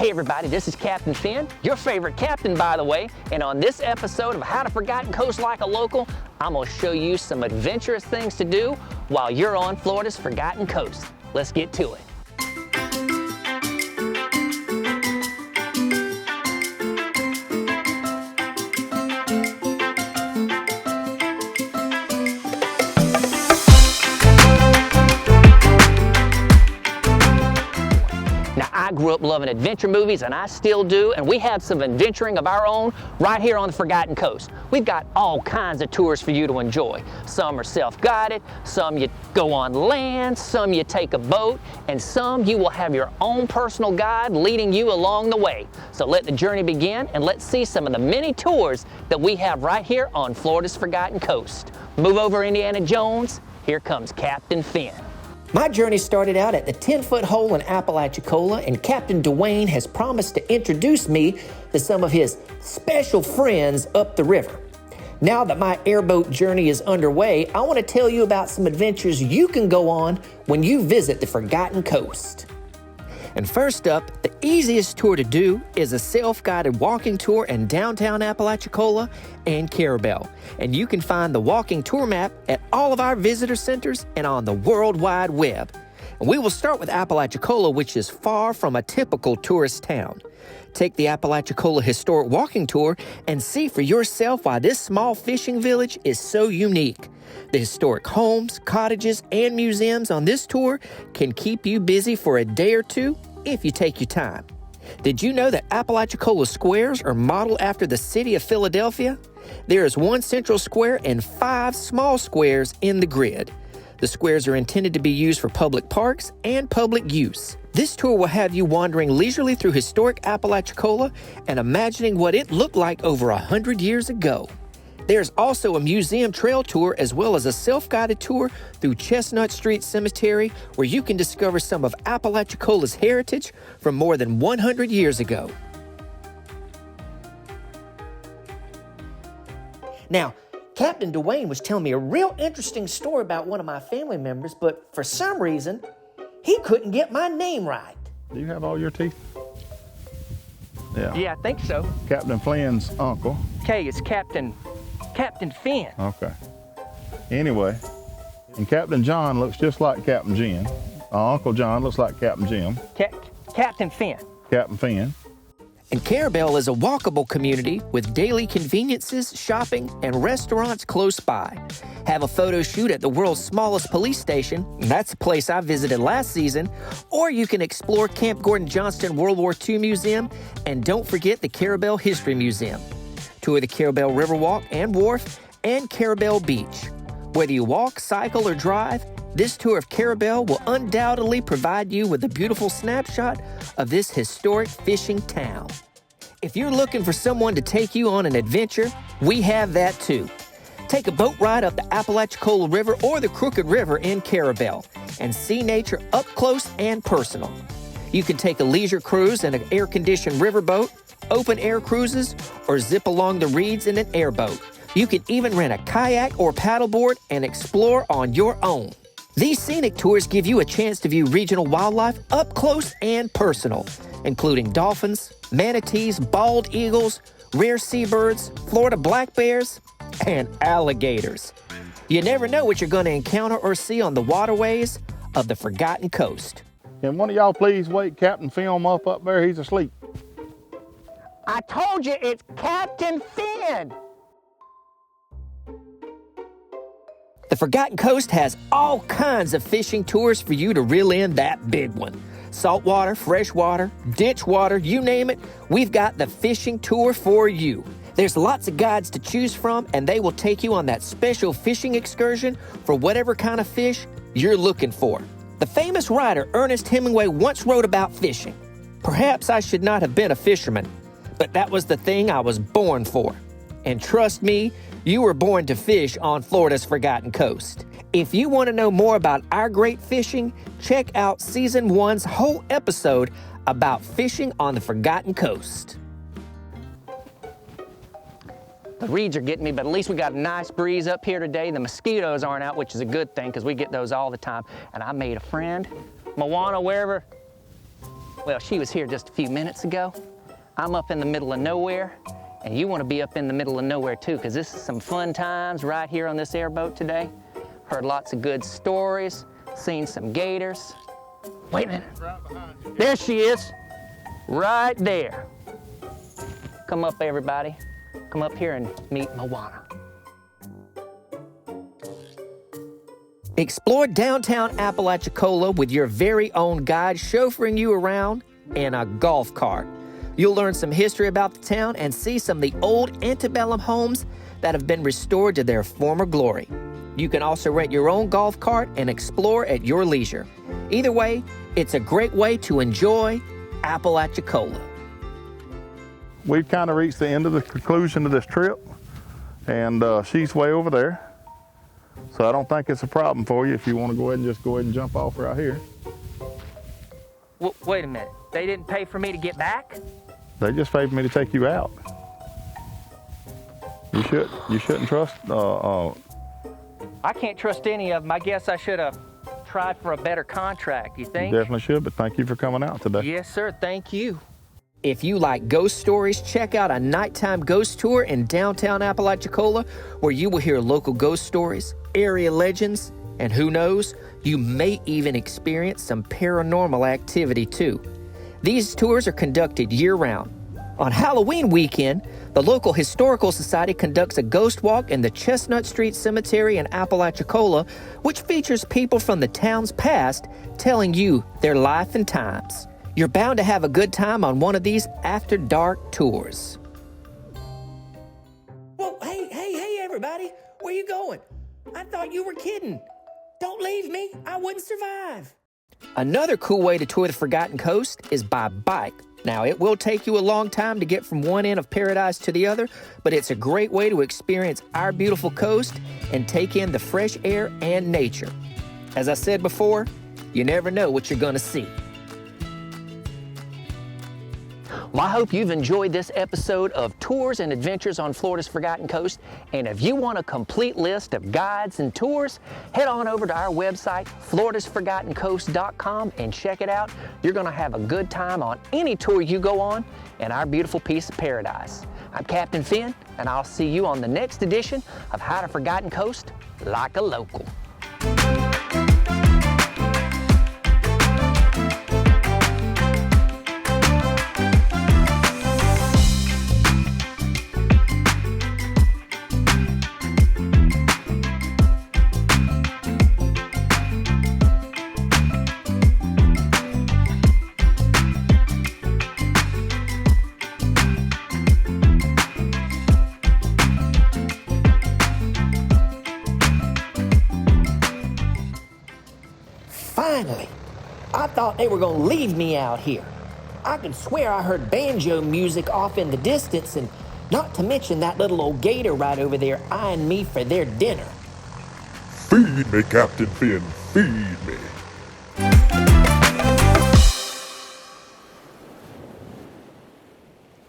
Hey everybody, this is Captain Finn, your favorite captain by the way, and on this episode of How to Forgotten Coast Like a Local, I'm going to show you some adventurous things to do while you're on Florida's Forgotten Coast. Let's get to it. I grew up loving adventure movies, and I still do, and we have some adventuring of our own right here on the Forgotten Coast. We've got all kinds of tours for you to enjoy. Some are self-guided, some you go on land, some you take a boat, and some you will have your own personal guide leading you along the way. So let the journey begin, and let's see some of the many tours that we have right here on Florida's Forgotten Coast. Move over, Indiana Jones. Here comes Captain Finn. My journey started out at the 10-foot hole in Apalachicola, and Captain Dwayne has promised to introduce me to some of his special friends up the river. Now that my airboat journey is underway, I want to tell you about some adventures you can go on when you visit the Forgotten Coast. And first up, the easiest tour to do is a self-guided walking tour in downtown Apalachicola and Carrabelle. And you can find the walking tour map at all of our visitor centers and on the World Wide Web. And we will start with Apalachicola, which is far from a typical tourist town. Take the Apalachicola Historic Walking Tour and see for yourself why this small fishing village is so unique. The historic homes, cottages, and museums on this tour can keep you busy for a day or two if you take your time. Did you know that Apalachicola squares are modeled after the city of Philadelphia? There is one central square and 5 small squares in the grid. The squares are intended to be used for public parks and public use. This tour will have you wandering leisurely through historic Apalachicola and imagining what it looked like over 100 years ago. There's also a museum trail tour as well as a self-guided tour through Chestnut Street Cemetery where you can discover some of Apalachicola's heritage from more than 100 years ago. Now, Captain Dwayne was telling me a real interesting story about one of my family members, but for some reason, he couldn't get my name right. Do you have all your teeth? Yeah, I think so. Captain Flynn's uncle. Okay, it's Captain Finn. Okay. Anyway, and Captain John looks just like Captain Jim. Uncle John looks like Captain Jim. Captain Finn. Captain Finn. And Carrabelle is a walkable community with daily conveniences, shopping, and restaurants close by. Have a photo shoot at the world's smallest police station. That's a place I visited last season. Or you can explore Camp Gordon Johnston World War II Museum. And don't forget the Carrabelle History Museum. Tour the Carrabelle Riverwalk and Wharf and Carrabelle Beach. Whether you walk, cycle, or drive, this tour of Carrabelle will undoubtedly provide you with a beautiful snapshot of this historic fishing town. If you're looking for someone to take you on an adventure, we have that too. Take a boat ride up the Apalachicola River or the Crooked River in Carrabelle and see nature up close and personal. You can take a leisure cruise in an air-conditioned riverboat, open air cruises, or zip along the reeds in an airboat. You can even rent a kayak or paddleboard and explore on your own. These scenic tours give you a chance to view regional wildlife up close and personal, including dolphins, manatees, bald eagles, rare seabirds, Florida black bears, and alligators. You never know what you're going to encounter or see on the waterways of the Forgotten Coast. Can one of y'all please wake Captain Film up there? He's asleep. I told you it's Captain Finn. The Forgotten Coast has all kinds of fishing tours for you to reel in that big one. Saltwater, freshwater, ditch water, you name it, we've got the fishing tour for you. There's lots of guides to choose from, and they will take you on that special fishing excursion for whatever kind of fish you're looking for. The famous writer Ernest Hemingway once wrote about fishing. Perhaps I should not have been a fisherman, but that was the thing I was born for. And trust me, you were born to fish on Florida's Forgotten Coast. If you want to know more about our great fishing, check out Season 1's whole episode about fishing on the Forgotten Coast. The reeds are getting me, but at least we got a nice breeze up here today. The mosquitoes aren't out, which is a good thing because we get those all the time. And I made a friend. Moana, wherever Well, she was here just a few minutes ago. I'm up in the middle of nowhere, and you want to be up in the middle of nowhere too, because this is some fun times right here on this airboat today. Heard lots of good stories, seen some gators. Wait a minute. There she is, right there. Come up, everybody. Come up here and meet Moana. Explore downtown Apalachicola with your very own guide chauffeuring you around in a golf cart. You'll learn some history about the town and see some of the old antebellum homes that have been restored to their former glory. You can also rent your own golf cart and explore at your leisure. Either way, it's a great way to enjoy Apalachicola. We've kind of reached the end of the conclusion of this trip, and she's way over there. So I don't think it's a problem for you if you want to go ahead and jump off right here. Wait a minute. They didn't pay for me to get back? They just paid me to take you out. You shouldn't trust. I can't trust any of them. I guess I should have tried for a better contract, you think? Definitely should, but thank you for coming out today. Yes, sir. Thank you. If you like ghost stories, check out a nighttime ghost tour in downtown Apalachicola, where you will hear local ghost stories, area legends, and who knows, you may even experience some paranormal activity too. These tours are conducted year-round. On Halloween weekend, the local Historical Society conducts a ghost walk in the Chestnut Street Cemetery in Apalachicola, which features people from the town's past telling you their life and times. You're bound to have a good time on one of these after dark tours. Whoa, hey, everybody. Where you going? I thought you were kidding. Don't leave me. I wouldn't survive. Another cool way to tour the Forgotten Coast is by bike. Now, it will take you a long time to get from one end of paradise to the other, but it's a great way to experience our beautiful coast and take in the fresh air and nature. As I said before, you never know what you're going to see. Well, I hope you've enjoyed this episode of Tours and Adventures on Florida's Forgotten Coast. And if you want a complete list of guides and tours, head on over to our website, floridasforgottencoast.com, and check it out. You're going to have a good time on any tour you go on in our beautiful piece of paradise. I'm Captain Finn, and I'll see you on the next edition of How to Forgotten Coast Like a Local. Finally, I thought they were going to leave me out here. I could swear I heard banjo music off in the distance, and not to mention that little old gator right over there eyeing me for their dinner. Feed me, Captain Finn, feed me.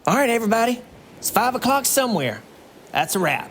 All right, everybody, it's 5 o'clock somewhere. That's a wrap.